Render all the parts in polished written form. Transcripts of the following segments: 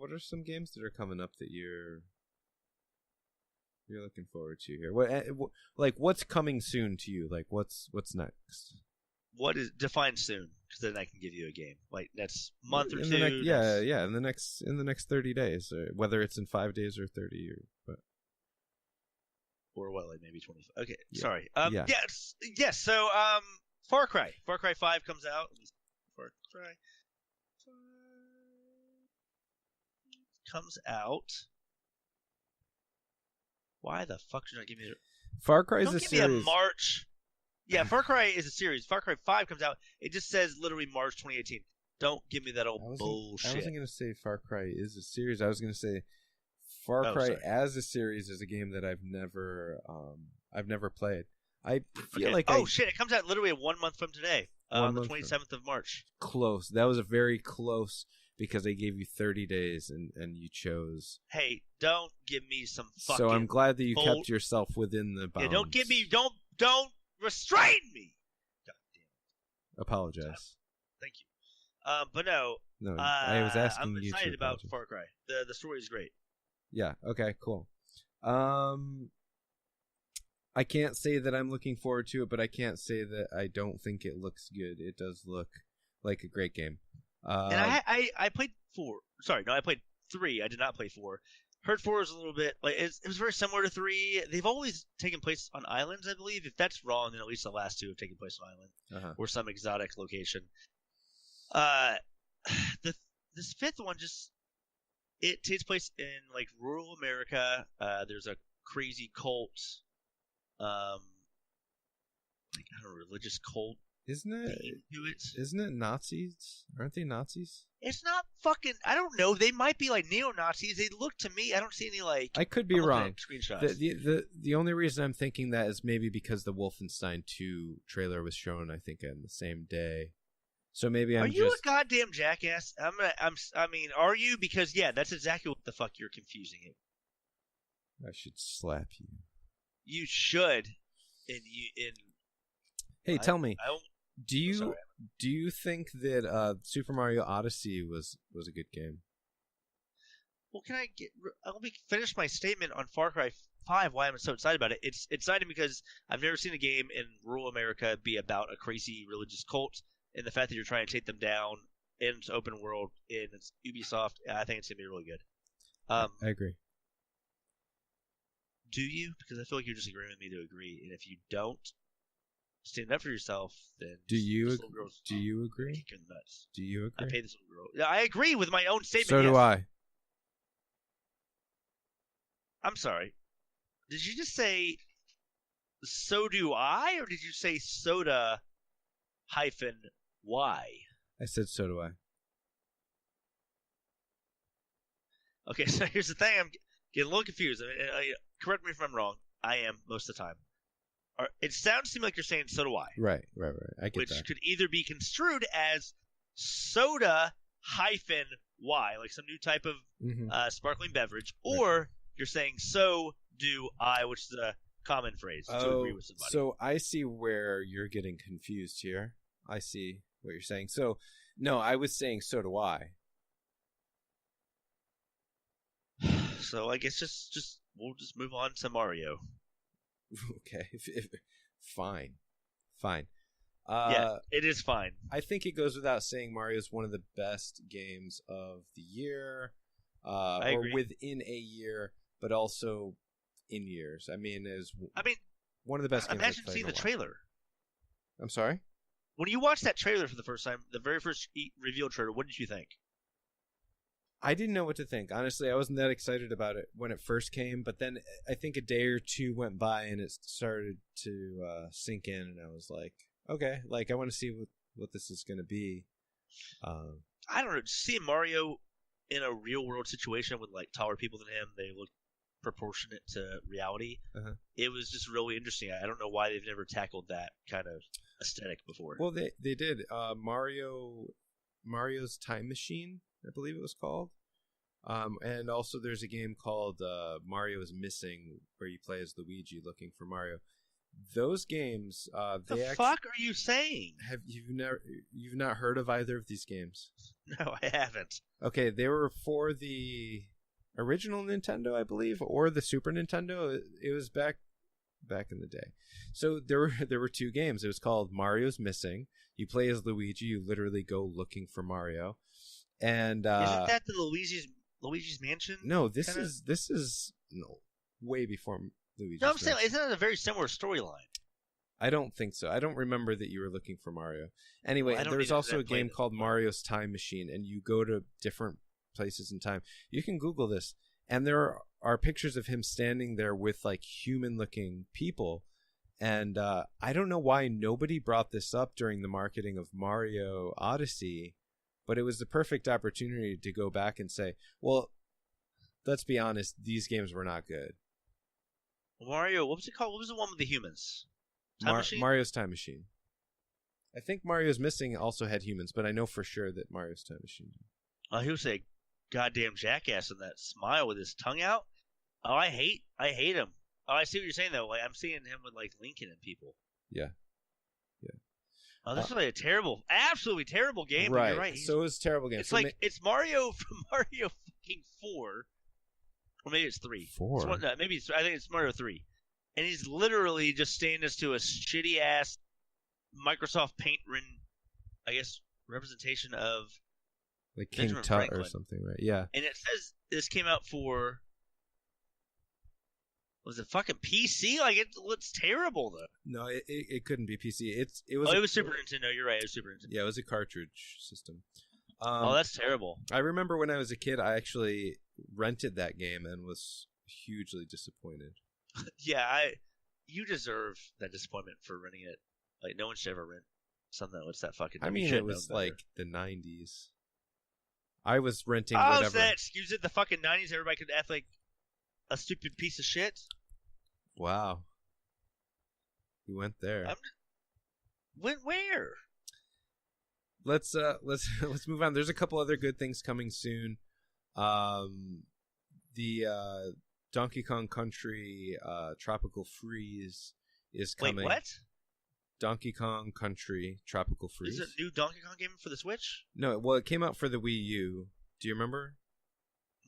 what are some games that are coming up that you're looking forward to here? Like what's coming soon to you? Like what's next? What is define soon? Because then I can give you a game. Like that's month or In two. the in the next 30 days, whether it's in 5 days or 30 or what, like maybe 25. Okay, yeah. sorry. Yeah. Yes. So Far Cry 5 comes out. Far Cry 5 comes out. Why the fuck did you not give me? Far Cry is Don't a give series. me a March. Yeah, Far Cry is a series. Far Cry 5 comes out. It just says literally March 2018. Don't give me that old bullshit. I wasn't going to say Far Cry is a series. I was going to say Far Cry as a series is a game that I've never played. I feel like shit! It comes out literally 1 month from today, on the 27th of March. Close. That was a very close because they gave you 30 days and you chose. Hey, don't give me some fucking. So I'm glad that you kept yourself within the bounds. Yeah, don't give me. Don't restrain me. God damn it. Apologize. Thank you. But no. No, I was asking I'm you. I'm excited about Far Cry. The story is great. Yeah. Okay. Cool. I can't say that I'm looking forward to it, but I can't say that I don't think it looks good. It does look like a great game. And I played 4. Sorry, no, I played 3. I did not play 4. Heard 4 is a little bit like it was very similar to 3. They've always taken place on islands, I believe. If that's wrong, then at least the last 2 have taken place on island or some exotic location. This 5th one it takes place in like rural America. There's a crazy cult, like I don't know, religious cult. Isn't it Nazis? Aren't they Nazis? It's not fucking. I don't know. They might be like neo-Nazis. They look to me. I don't see any like. I could be wrong. Screenshots. The only reason I'm thinking that is maybe because the Wolfenstein 2 trailer was shown, I think, on the same day. So maybe I'm. Are you a goddamn jackass? I mean, are you? Because yeah, that's exactly what the fuck you're confusing it. I should slap you. You should. Hey, tell me. Do you think that Super Mario Odyssey was a good game? Well, let me finish my statement on Far Cry 5. Why I'm so excited about it? It's exciting because I've never seen a game in rural America be about a crazy religious cult, and the fact that you're trying to take them down in its open world in Ubisoft. I think it's gonna be really good. I agree. Do you? Because I feel like you're just agreeing with me to agree, and if you don't stand up for yourself, then do you agree? Nuts. Do you agree? I pay this little girl. Yeah, I agree with my own statement. So do I. I'm sorry. Did you just say so do I, or did you say soda hyphen Y? I said so do I. Okay, so here's the thing. I'm getting a little confused. Correct me if I'm wrong. I am most of the time. It sounds to me like you're saying so do I. Right. I get which that. Could either be construed as soda hyphen Y, like some new type of sparkling beverage, or you're saying so do I, which is a common phrase to agree with somebody. So I see where you're getting confused here. I see what you're saying. So, no, I was saying so do I. So I guess we'll just move on to Mario. Okay, fine. Yeah, it is fine. I think it goes without saying Mario is one of the best games of the year, or within a year, but also in years. I mean, one of the best games. Imagine seeing the trailer. I'm sorry? When you watched that trailer for the first time, the very first reveal trailer, what did you think? I didn't know what to think. Honestly, I wasn't that excited about it when it first came, but then I think a day or two went by and it started to sink in, and I was like, okay, like I want to see what this is going to be. I don't know. Seeing Mario in a real-world situation with like taller people than him, they look proportionate to reality. It was just really interesting. I don't know why they've never tackled that kind of aesthetic before. Well, they did. Mario's Time Machine, I believe it was called. And also there's a game called Mario is Missing, where you play as Luigi looking for Mario. those games, The they actually fuck are you saying? you've not heard of either of these games? No, I haven't. Okay, they were for the original Nintendo, I believe, or the Super Nintendo. It was back in the day. So there were two games. It was called Mario's Missing. You play as Luigi. You literally go looking for Mario. And Isn't that the Luigi's Mansion? no, this is no, way before Luigi's No, I'm saying, Mansion. isn't it a very similar storyline? I don't think so. I don't remember that you were looking for Mario. Anyway, Well, I don't there's either, also 'cause I a game played it. called Mario's Time Machine, and you go to different places in time. You can Google this, and there are pictures of him standing there with like human-looking people. And I don't know why nobody brought this up during the marketing of Mario Odyssey, but it was the perfect opportunity to go back and say, well, let's be honest, these games were not good. Mario, what was it called? What was the one with the humans? Time Machine? Mario's Time Machine. I think Mario's Missing also had humans, but I know for sure that Mario's Time Machine did. Oh, he was a goddamn jackass in that smile with his tongue out. Oh, I hate him. Oh, I see what you're saying though. Like I'm seeing him with like Lincoln and people. Yeah. Oh, this is like a terrible, absolutely terrible game. But Right. you're right. So it was a terrible game. It's So like it's Mario from Mario fucking 4, or maybe it's 3. 4. I think it's Mario 3, and he's literally just staying next to a shitty ass Microsoft Paint written, I guess, representation of like King Benjamin Tut or Franklin. something, right? Yeah. And it says this came out for, was it fucking PC? Like it's terrible though. No, it couldn't be PC. It was. Oh, it was Super Nintendo. You're right. It was Super Nintendo. Yeah, it was a cartridge system. Oh, that's terrible. I remember when I was a kid, I actually rented that game and was hugely disappointed. Yeah, you deserve that disappointment for renting it. Like no one should ever rent something that was that fucking. I mean, it was like the 90s. I was renting oh, whatever. so that excuse it? The fucking 90s, everybody could act like a stupid piece of shit. Wow. You went there. Went where? Let's move on. There's a couple other good things coming soon. The Donkey Kong Country Tropical Freeze is coming. Wait, what? Donkey Kong Country Tropical Freeze. Is it a new Donkey Kong game for the Switch? No, well, it came out for the Wii U. Do you remember?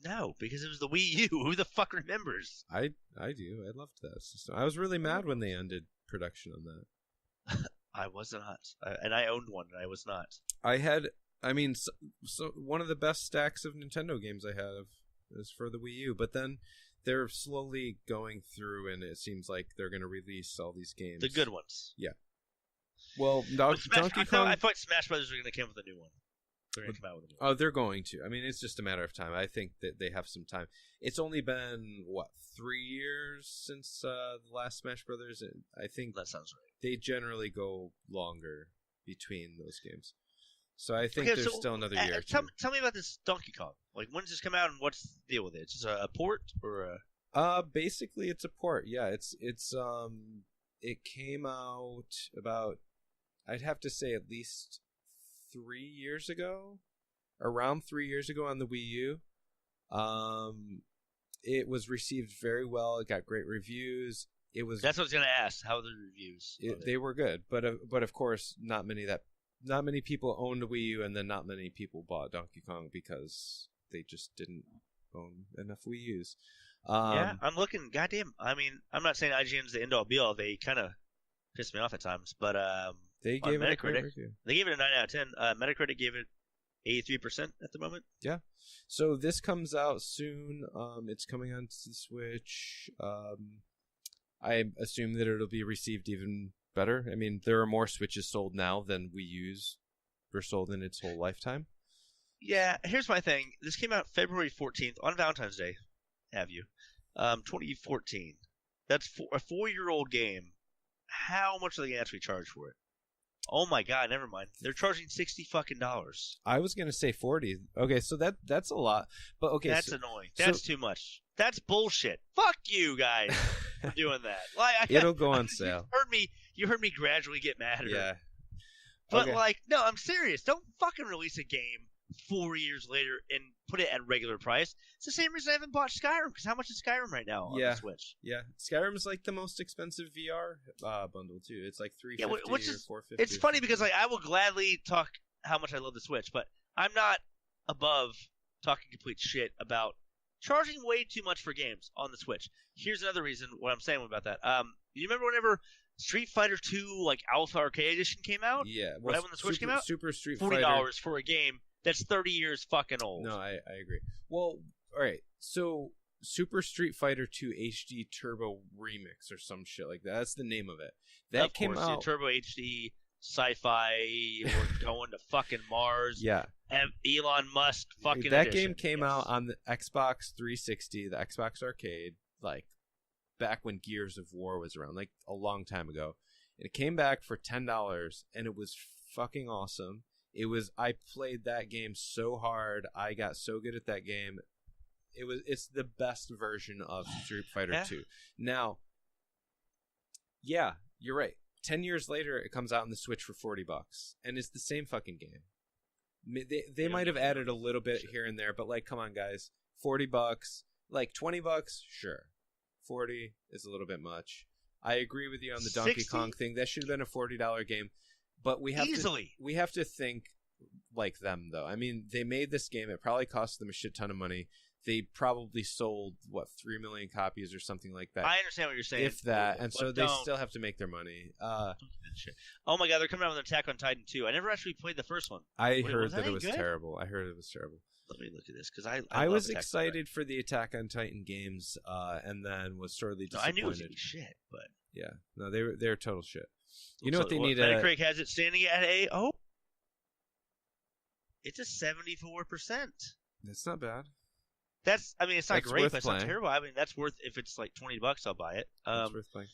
No, because it was the Wii U. Who the fuck remembers? I do. I loved that system. I was really mad when they ended production on that. I was not, and I owned one, and I was not. So one of the best stacks of Nintendo games I have is for the Wii U, but then they're slowly going through, and it seems like they're going to release all these games. The good ones. Yeah. Well, Donkey Kong. I thought Smash Brothers were going to come with a new one. They're going to come out with a new one. Oh, they're going to. I mean, it's just a matter of time. I think that they have some time. It's only been 3 years since the last Smash Brothers, and I think that sounds right. They generally go longer between those games. So I think there's still another year. Tell me about this Donkey Kong. Like, when does this come out, and what's the deal with it? It's just a port or a? Basically, it's a port. Yeah, it came out about, I'd have to say, at least 3 years ago, around 3 years ago on the Wii U. It was received very well. It got great reviews. That's what I was gonna ask. How are the reviews? They were good, but of course, not many people owned a Wii U, and then not many people bought Donkey Kong because they just didn't own enough Wii U's. Yeah, I'm looking. Goddamn. I mean, I'm not saying IGN's the end all be all. They kind of piss me off at times, but they gave it a great review. They gave it a 9 out of 10. Metacritic gave it 83% at the moment. Yeah. So this comes out soon. It's coming on to the Switch. I assume that it'll be received even better. I mean, there are more Switches sold now than Wii U's were sold in its whole lifetime. Yeah, here's my thing. This came out February 14th on Valentine's Day. Have you? 2014. That's a 4-year-old game. How much are they going to actually charge for it? Oh my god, never mind. They're charging $60 fucking dollars. I was going to say 40. Okay, so that's a lot. But okay, that's annoying. That's too much. That's bullshit. Fuck you guys for doing that. Like, it'll go on sale. You heard me gradually get madder. Yeah. But no, I'm serious. Don't fucking release a game 4 years later and put it at regular price. It's the same reason I haven't bought Skyrim, because how much is Skyrim right now on the Switch? Yeah, Skyrim is like the most expensive VR bundle too. It's like $350 which is, or $450. It's funny because like I will gladly talk how much I love the Switch, but I'm not above talking complete shit about charging way too much for games on the Switch. Here's another reason what I'm saying about that. You remember whenever Street Fighter 2 like Alpha Arcade Edition came out? Yeah, right when the Switch came out, Super Street $40 Fighter for a game that's 30 years fucking old. No, I agree. Well, all right. So Super Street Fighter 2 HD Turbo Remix or some shit like that. That's the name of it. That came out. Turbo HD sci-fi. We're going to fucking Mars. Yeah. And Elon Musk fucking. That edition. game came out on the Xbox 360, the Xbox Arcade, like back when Gears of War was around, like a long time ago. And it came back for $10, and it was fucking awesome. I played that game so hard. I got so good at that game. It's the best version of Street Fighter 2. Now, yeah, you're right. 10 years later, it comes out on the Switch for $40, and it's the same fucking game. They might have added a little bit here and there, but like, come on, guys, $40, like $20, sure. 40 is a little bit much. I agree with you on the Donkey 60? Kong thing. That should have been a $40 game. But we have to think like them, though. I mean, they made this game. It probably cost them a shit ton of money. They probably sold, 3 million copies or something like that. I understand what you're saying. If that. And so they still have to make their money. Oh my god, they're coming out with Attack on Titan 2. I never actually played the first one. I heard that it was terrible. Let me look at this, because I was excited for the Attack on Titan games, and then was sorely disappointed. I knew it was going to be shit, but... Yeah. No, they're total shit. You know what they need? Metacritic has it standing at it's a 74%. That's not bad. It's not great, but it's not terrible. I mean, that's worth, if it's like $20, I'll buy it. That's worth playing.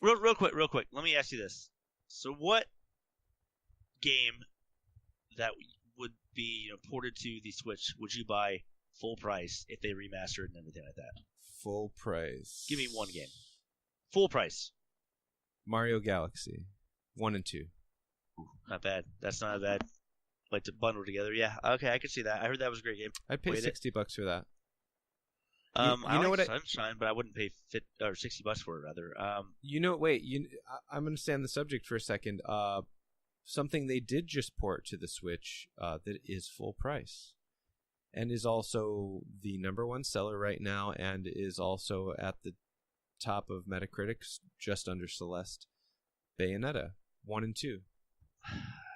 Real quick. Let me ask you this. So what game that would be ported to the Switch would you buy full price if they remastered and everything like that? Full price. Give me one game. Full price. Mario Galaxy 1 and 2. Ooh, not bad. That's not bad. Like to bundle together. Yeah. Okay, I can see that. I heard that was a great game. I'd pay $60 for that. I know what Sunshine, but I wouldn't pay $60 for it. Rather. I'm going to stay on the subject for a second. Something they did just port to the Switch that is full price, and is also the #1 seller right now, and is also at the top of Metacritic, just under Celeste. Bayonetta 1 and 2.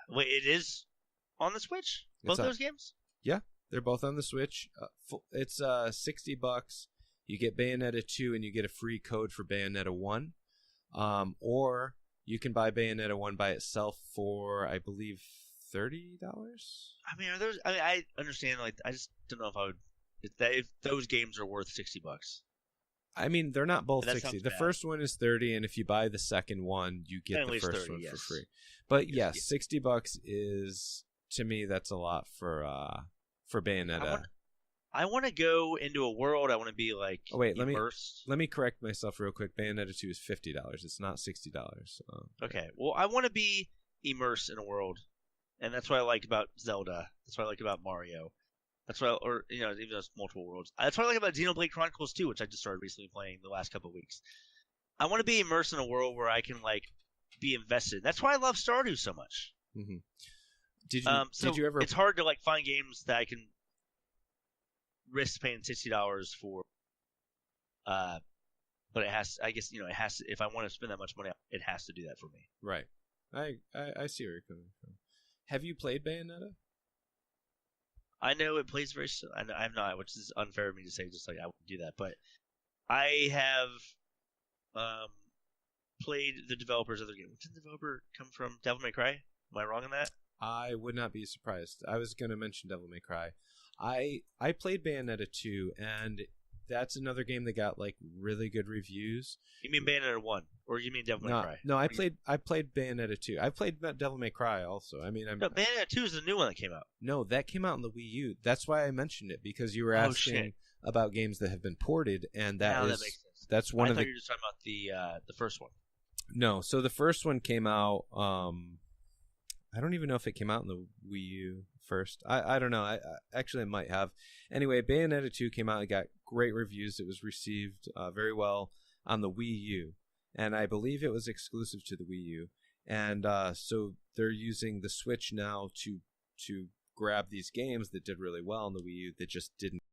Wait, it is on the Switch? Both those games? Yeah, they're both on the Switch. It's $60. You get Bayonetta 2 and you get a free code for Bayonetta 1. Or you can buy Bayonetta 1 by itself for, I believe, $30. I mean, are those? I mean, I understand. Like, I just don't know if I would. If those games are worth $60. I mean, they're not both 60. The first one is 30, and if you buy the second one, you get the first 30, one for free. But yes, $60 is, to me, that's a lot for Bayonetta. I want to go into a world. I want to be like immersed. Let me correct myself real quick. Bayonetta 2 is $50. It's not $60. Okay. Well, I want to be immersed in a world, and that's what I like about Zelda. That's what I like about Mario. That's why, even though it's multiple worlds. That's what I like about Xenoblade Chronicles 2, which I just started recently playing the last couple of weeks. I want to be immersed in a world where I can be invested. That's why I love Stardew so much. Mm-hmm. Did you ever? It's hard to find games that I can risk paying $60 for. But it has. I guess it has to. If I want to spend that much money, it has to do that for me. Right. I see where you're coming from. Have you played Bayonetta? I know it plays very. I'm not, which is unfair of me to say. Just like I wouldn't do that, but I have played the developers of the game. Did the developer come from Devil May Cry? Am I wrong on that? I would not be surprised. I was going to mention Devil May Cry. I played Bayonetta 2, and that's another game that got really good reviews. You mean Bayonetta 1, or you mean Devil May Cry? No, I played Bayonetta 2. I played Devil May Cry also. I mean, Bayonetta 2 is the new one that came out. No, that came out on the Wii U. That's why I mentioned it, because you were asking about games that have been ported, and that makes sense. That's one of the. I thought you were just talking about the first one. No, so the first one came out. I don't even know if it came out in the Wii U first. I don't know. I actually I might have. Anyway, Bayonetta 2 came out. It got great reviews. It was received very well on the Wii U, and I believe it was exclusive to the Wii U. And so they're using the Switch now to grab these games that did really well on the Wii U that just didn't